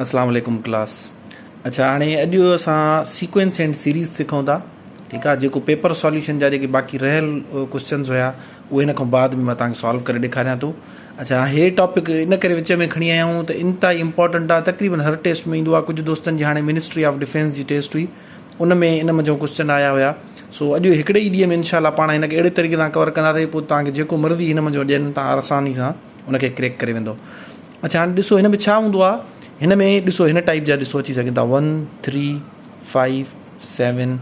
अस्सलाम वालेकुम क्लास। अच्छा हाणे अॼु असां सीक्वेंस एंड सीरीज़ सिखूं था। ठीकु आहे। जेको पेपर सॉल्यूशन जा जेके बाक़ी रहियल क्वेश्चन्स हुया उहे हिन खां बाद में मां तव्हांखे सॉल्व करे ॾेखारियां थो। अच्छा हे टॉपिक इन करे विच में खणी आया आहियूं त इंतिहा इंपॉर्टेंट आहे, तक़रीबन हर टेस्ट में ईंदो आहे। कुझु दोस्तनि जी हाणे मिनिस्ट्री ऑफ डिफेंस जी टेस्ट हुई, उन में इन में जो क्वेश्चन आया हुया। सो अॼु हिकिड़े ई ॾींहं में इनशाला पाण हिनखे अहिड़े तरीक़े सां कवर कंदासीं पोइ तव्हांखे जेको मर्ज़ी हिन में जो ॾियनि तव्हां आसानी सां उनखे क्रैक करे वेंदो। अच्छा हाणे ॾिसो हिन में छा हूंदो आहे। हिन में ॾिसो हिन टाइप जा ॾिसो अची सघनि था 1 3 5 7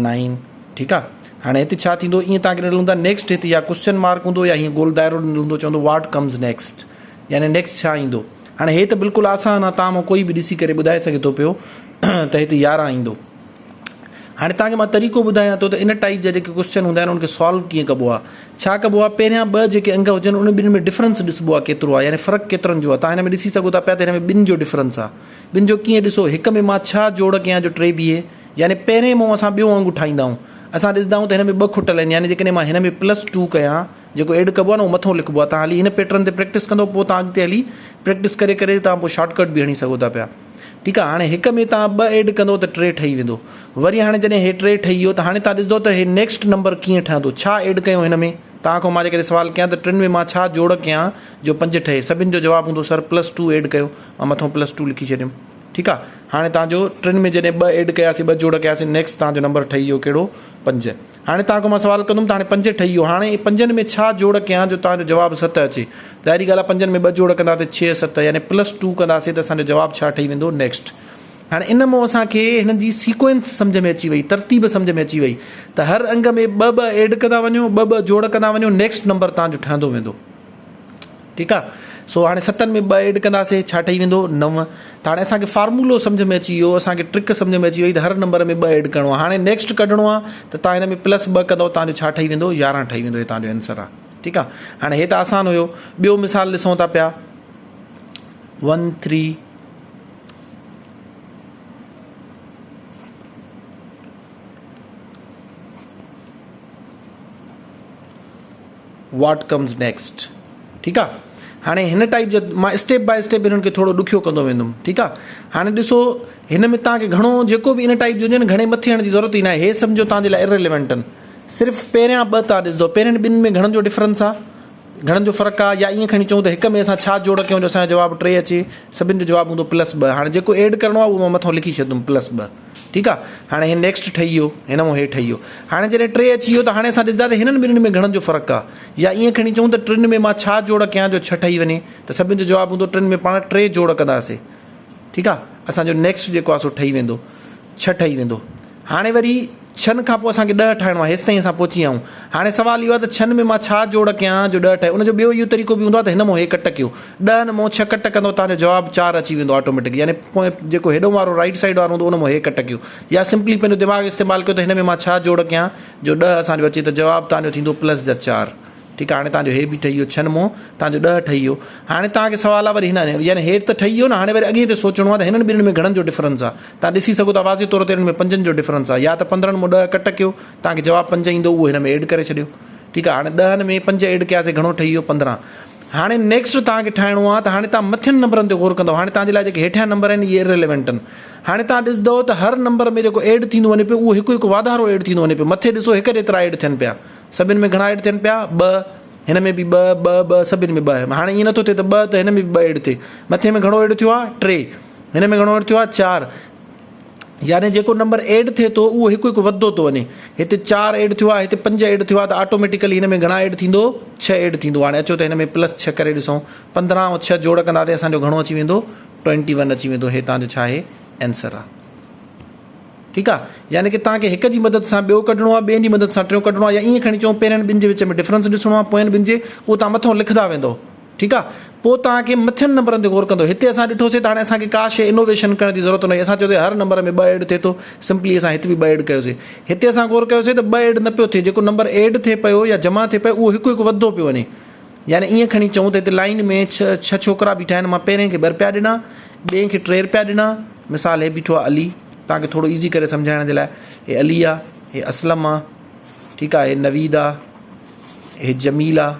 9। ठीकु आहे। हाणे हिते छा थींदो, ईअं तव्हांखे ॾिनल हूंदा नेक्स्ट, हिते या क्वेश्चन मार्क हूंदो या हीअं गोल दाइरो ॾिनल हूंदो, चवंदो व्हाट कम्स नेक्स्ट, यानी नेक्स्ट छा ईंदो। हाणे हे त बिल्कुलु आसान आहे, तव्हां कोई बि ॾिसी करे ॿुधाए सघे थो पियो त हिते 11 ईंदो। हाणे तव्हांखे मां तरीक़ो ॿुधायां थो त इन टाइप जा जेके क्वेश्चन हूंदा आहिनि उनखे सॉल्व कीअं कबो आहे। छा कबो आहे, पहिरियां 2 जेके अंग हुजनि उन ॿिनि में डिफरेंस ॾिसबो आहे केतिरो आहे, यानी फ़र्क़ु केतिरनि जो आहे। तव्हां हिन में ॾिसी सघो था पिया त हिन में 2 जो डिफरेंस आहे। 2 जो कीअं ॾिसो, हिक में मां छा जोड़ कयां जो 3 बीहे, यानी पहिरें मां असां ॿियो वांगुरु ठाहींदा आहियूं। असां ॾिसंदा आहियूं त हिन में 2 खुटल आहिनि, यानी जेकॾहिं मां हिन में +2 कयां, जेको एड कबो आहे न उहो मथां लिखबो आहे। तव्हां हली हिन पैटर्न ते प्रैक्टिस कंदो, पोइ तव्हां अॻिते हली प्रैक्टिस करे करे तव्हां पोइ शॉर्टकट बि हणी सघो था पिया। ठीकु आहे। हाणे हिक में तव्हां 2 एड कंदो त 3 ठही वेंदो। वरी हाणे जॾहिं हे 3 ठही वियो त हाणे तव्हां ॾिसंदो त हे नेक्स्ट नंबर कीअं ठहंदो, छा एड कयो हिन में। तव्हां खां मां जेकॾहिं सुवाल कयां त 3 में मां छा जोड़ कयां जो 5 ठहे, सभिनि जो जवाबु हूंदो सर +2 एड कयो, मां मथां +2 लिखी छॾियुमि। ठीकु आहे। हाणे तव्हांजो 3 में जॾहिं 2 एड कयासीं, 2 जोड़ कयासीं, नेक्स्ट तव्हांजो नंबर ठही वियो कहिड़ो, 5। हाणे तव्हां खां मां सुवाल कंदुमि त हाणे 5 ठही वियो, हाणे 5 में छा जोड़ कयां जो तव्हांजो जवाबु 7 अचे। ज़ाहिरी ॻाल्हि आहे 5 में 2 जोड़ कंदा त 6 7, यानी +2 कंदासीं त असांजो जवाबु छा ठही वेंदो, नेक्स्ट। हाणे इन मां असांखे हिननि जी सीक्वेंस सम्झ में अची वई, तरतीब सम्झ में अची वई त हर अंग में 2 एड कंदा वञो, 2 जोड़ कंदा वञो, नेक्स्ट नंबर तव्हांजो ठहंदो वेंदो। ठीकु आहे। सो हाणे 7 में 2 एड कंदासीं, छा ठही वेंदो, 9। त हाणे असांखे फार्मूलो सम्झ में अची वियो, असांखे ट्रिक सम्झ में अची वई त हर नंबर में 2 एड करिणो आहे। हाणे नेक्स्ट कढणो आहे त तव्हां हिन में +2 कंदव, तव्हांजो छा ठही वेंदो, 11 ठही वेंदो। हे तव्हांजो आंसर आहे। ठीकु आहे। हाणे हे त आसान हुयो। ॿियो मिसाल ॾिसूं था पिया 1 3 व्हाट कम्स नेक्स्ट। ठीकु आहे। हाणे हिन टाइप जो मां स्टेप बाय स्टेप हिननि खे थोरो ॾुखियो कंदो वेंदुमि। ठीकु आहे। हाणे ॾिसो हिन में तव्हांखे घणो जेको बि इन टाइप जो हुजे न, घणे मथे हणण जी ज़रूरत ई न आहे। हे सम्झो तव्हांजे लाइ इररिलेवेंट आहिनि। सिर्फ़ु पहिरियां 2 तव्हां ॾिसंदो, पहिरियों 2 में घणनि जो डिफरेंस आहे, घणनि जो फ़र्क़ु आहे, या ईअं खणी चऊं त हिक में असां छा जोड़ कयूं जो असांजो जवाबु 3 अचे, सभिनि जो जवाबु हूंदो +2। हाणे जेको एड करिणो आहे उहो मां मथां लिखी छॾिंदुमि +2। ठीकु आहे। हाणे हे नेक्स्ट ठही वियो, हिन मां हे ठही वियो। हाणे जॾहिं 3 अची वियो त हाणे असां ॾिसंदा त हिननि ॿिन्हिनि में घणनि जो फ़र्क़ु आहे, या ईअं खणी चऊं त 3 में मां छा जोड़ कयां जो 6 ठही वञे, त सभिनि जो जवाबु हूंदो 3 में पाण 3 जोड़ कंदासीं। ठीकु आहे। असांजो नेक्स्ट जेको आहे सो ठही वेंदो, 6 ठही वेंदो। हाणे वरी 6 खां पोइ असांखे 10 ठाहिणो आहे, हेसि ताईं असां पहुची विया आहियूं। हाणे सुवाल इहो आहे त 6 में मां छा जोड़ कयां जो 10 ठहे। उनजो ॿियो इहो तरीक़ो बि हूंदो आहे त हिन मां हे कट कयो, 10 मां 6 कट कंदो, तव्हांजो जवाबु 4 अची वेंदो ऑटोमेटिक, यानी पोइ जेको हेॾो वारो राइट साइड वारो हूंदो उन मां हे कट कयो, या सिंपली पंहिंजो दिमाग़ इस्तेमालु कयो त हिन में मां छा जोड़ कयां जो 10 असांजो अचे, त जवाबु तव्हांजो थींदो +4। ठीकु आहे। हाणे तव्हांजो हे बि ठही वियो, 6 मां तव्हांजो 10 ठही वियो। हाणे तव्हांखे सुवाल आहे वरी हिन, यानी हे त ठही वियो न, हाणे वरी अॻे ते सोचणो आहे त हिननि ॿिन्हिनि में घणनि जो डिफरेंस आहे। तव्हां ॾिसी सघो था वाज़े तौर ते हिननि में 5 जो डिफरेंस आहे, या त 15 मां 10 कट कयो, तव्हांखे जवाबु 5 ईंदो, उहो हिन में एड करे छॾियो। ठीकु आहे। हाणे 10 में 5 एड कयासीं, घणो ठही वियो, 15। हाणे नेक्स्ट तव्हांखे ठाहिणो आहे त हाणे तव्हां मथियनि नंबरनि ते गौर कंदव। हाणे तव्हांजे लाइ जेके हेठियां नंबर आहिनि इहे इररिलेवेंट आहिनि। हाणे तव्हां ॾिसंदव त हर नंबर में जेको एड थींदो वञे पियो उहो हिकु हिकु वाधारो एड थींदो वञे पियो। मथे ॾिसो हिक जेतिरा एड थियनि पिया, सभिनि में घणा एड थियनि पिया, 2। हिन में बि 2 2 2, सभिनि में 2। हाणे ईअं नथो थिए त 2 त हिन में बि 2 एड थिए। मथे में घणो एड थियो आहे, 3। हिन में घणो एड थियो आहे, 4। यानी जेको नंबर एड थिए थो उहो हिकु हिकु वधंदो थो वञे। हिते 4 एड थियो आहे, हिते 5 एड थियो आहे, त ऑटोमेटिकली हिन में घणा एड थींदो, 6 एड थींदो। हाणे अचो त हिन में +6 करे ॾिसूं, 15 ऐं 6 जोड़ कंदासीं, असांजो घणो अची वेंदो, 21 अची वेंदो। हे तव्हांजो छा आहे, आंसर आहे। ठीकु आहे। यानी कि तव्हांखे हिक जी मदद सां ॿियो कढणो आहे, ॿिए जी मदद सां टियों कढणो आहे, या ईअं खणी चऊं पहिरियों 2 जे विच में डिफरेंस ॾिसणो आहे, पोइ 2 जे उहो तव्हां मथां लिखंदा वेंदो। ठीकु आहे। पोइ तव्हांखे मथियनि नंबरनि ते गौर कंदो। हिते असां ॾिठोसीं त हाणे असांखे का शइ इनोवेशन करण जी ज़रूरत न आहे। असां चयो हर नंबर में 2 एड थिए थो, सिंपली असां हिते बि 2 एड कयोसीं। हिते असां गौर कयोसीं त 2 एड न पियो थिए, जेको नंबर एड थिए पियो या जमा थिए पियो उहो हिकु हिकु वधंदो पियो वञे। यानी ईअं खणी चऊं त हिते लाइन में 6 छोकिरा बीठा आहिनि, मां पहिरें खे 2 रुपया ॾिना, ॿिए खे 3 रुपया ॾिना। मिसाल हे बीठो आहे अली, तव्हांखे थोरो ईज़ी करे सम्झाइण जे लाइ, हे अली आहे, हे असलम आहे, ठीकु आहे, हे नवीद आहे, हे जमील आहे।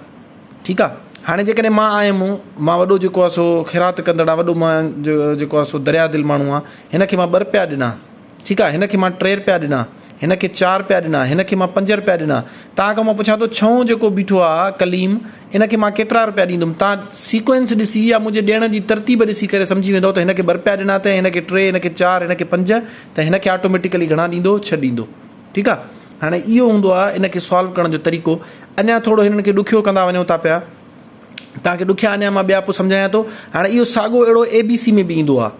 ठीकु आहे। हाणे जेकॾहिं मां आयुमि, मां वॾो जेको आहे सो ख़ैरात कंदड़ आहे, वॾो मां जेको आहे सो दरिया दिलि माण्हू आहे, हिन खे मां 2 रुपया ॾिना, ठीकु आहे, हिन खे मां 3 रुपया ॾिना, हिन खे 4 रुपया ॾिना, हिन खे मां 5 रुपया ॾिना, तव्हां खां मां पुछां थो छहों जेको बीठो आहे कलीम, इन खे मां केतिरा रुपया ॾींदुमि? तव्हां सीक्वेंस ॾिसी या मुंहिंजे ॾियण जी तरतीब ॾिसी करे सम्झी वेंदो त हिन खे 2 रुपया ॾिना त हिन खे 3, हिन खे 4, हिन खे 5, त हिन खे ऑटोमेटिकली घणा ॾींदो? 6 ॾींदो, ठीकु आहे। हाणे इहो हूंदो आहे इन खे सॉल्व करण जो तरीक़ो। अञा थोरो हिननि खे ॾुखियो कंदा वञूं था पिया, तव्हांखे ॾुखिया अञा मां ॿिया पोइ सम्झायां थो। हाणे इहो साॻियो अहिड़ो ABC में बि ईंदो आहे।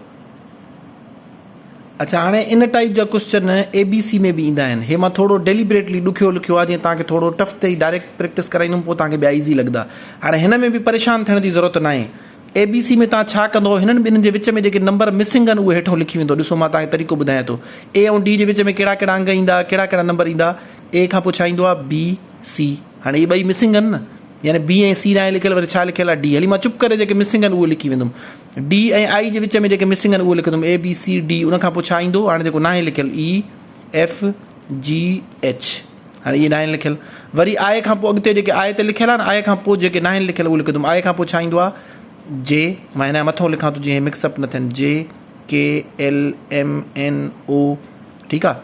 अच्छा, हाणे इन टाइप जा क्वेश्चन ABC में बि ईंदा आहिनि। हे मां थोरो डेलिबरेटली ॾुखियो लिखियो आहे, जीअं तव्हांखे थोरो टफ ते ई डायरेक्ट प्रैक्टिस कराईंदुमि, पोइ तव्हांखे ॿिया ईज़ी लॻंदा। हाणे हिन में बि परेशान थियण जी ज़रूरत न आहे। ABC में तव्हां छा कंदो, हिननि ॿिन्हिनि जे विच में जेके नंबर मिसिंग आहिनि उहे हेठों लिखी वेंदो। ॾिसो मां तव्हांखे तरीक़ो ॿुधायां थो। A ऐं D जे विच में कहिड़ा कहिड़ा अंग ईंदा, कहिड़ा कहिड़ा नंबर ईंदा? A खां पोइ छा ईंदो आहे? BC। हाणे इहे ॿई मिसिंग आहिनि न, यानी B ऐं C न आहे लिखियलु, वरी छा लिखियलु आहे? D। हली मां चुप करे जेके मिसिंग आहिनि उहे लिखी वेंदुमि। D ऐं I जे विच में जेके मिसिंग आहिनि उहे लिखंदुमि ABCD। उन खां पोइ छा ईंदो? हाणे जेको न आहे लिखियलु EFGH। हाणे इहे न आहिनि लिखियलु। वरी I खां पोइ अॻिते जेके I ते लिखियलु आहे न, I खां पोइ जेके न आहिनि लिखियलु उहे लिखंदुमि। I खां पोइ छा ईंदो आहे? J। मां हिन जे मथां लिखां थो जीअं मिक्सअप न थियनि। JKLMNO, ठीकु आहे।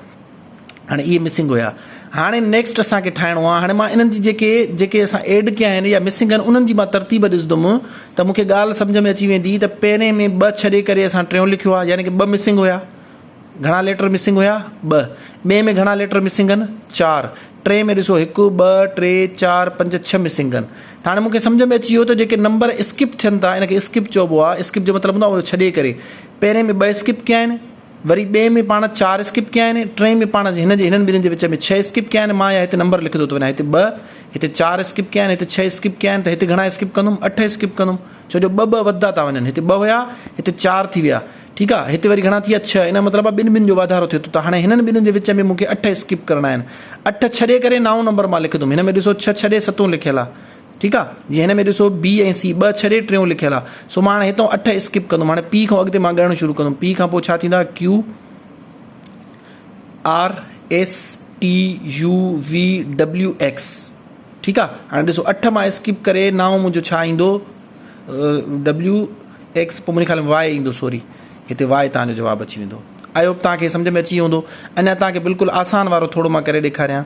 हाणे इहे मिसिंग हुया। हाणे नेक्स्ट असांखे ठाहिणो आहे। हाणे मां इन्हनि जी जेके असां एड कया आहिनि या मिसिंग आहिनि उन्हनि जी मां तरतीब ॾिसंदुमि त मूंखे ॻाल्हि सम्झ में अची वेंदी त पहिरें में 2 छॾे करे असां 3 लिखियो आहे, यानी कि 2 मिसिंग हुया। घणा लेटर मिसिंग हुया? 2। ॿिए में घणा लेटर मिसिंग आहिनि? 4। 3 में ॾिसो 1 2 3 4 5 6 मिसिंग आहिनि। हाणे मूंखे सम्झ में अची वियो त जेके नंबर स्किप थियनि था इन खे स्किप चइबो आहे। स्किप जो मतिलबु हूंदो आहे उहो छॾे करे। पहिरें में 2 स्किप कया आहिनि, वरी ॿिए में पाण 4 स्किप कया आहिनि, 3 में पाण हिननि ॿिन्हिनि जे विच में 6 स्किप कया आहिनि। मां या हिते नंबर लिखंदो थो वञा, हिते 2, हिते 4 स्किप कया आहिनि, हिते 6 स्किप कया आहिनि, त हिते घणा स्किप कंदुमि? 8 स्किप कंदुमि, छो जो 2 वधंदा था वञनि। हिते 2 हुया, हिते 4 थी विया, ठीकु आहे। हिते वरी घणा थी विया? 6। इन मतिलबु आहे ॿिनि जो वाधारो थिए थो। त हाणे हिननि ॿिन्हिनि जे विच में मूंखे 8 स्किप करणा आहिनि। 8 छॾे करे 9 नंबर मां लिखंदुमि। हिन में ॾिसो 6 छॾे 7 लिखियलु आहे, ठीकु आहे। जीअं हिन में ॾिसो B ऐं C 2 छॾे 3 लिखियलु आहे। सो मां हाणे हितां 8 स्किप कंदुमि। हाणे P खां अॻिते मां ॻणणु शुरू कंदुमि। P खां पोइ छा थींदा? QRSTUVWX, ठीकु आहे। हाणे ॾिसो 8 मां स्किप करे 9 मुंहिंजो छा ईंदो? WX, पोइ मुंहिंजे ख़्याल में Y ईंदो, सॉरी, हिते Y तव्हांजो जवाबु अची वेंदो। आई होप तव्हांखे सम्झ में अची वेंदो। अञा तव्हांखे बिल्कुलु आसान वारो थोरो मां करे ॾेखारियां।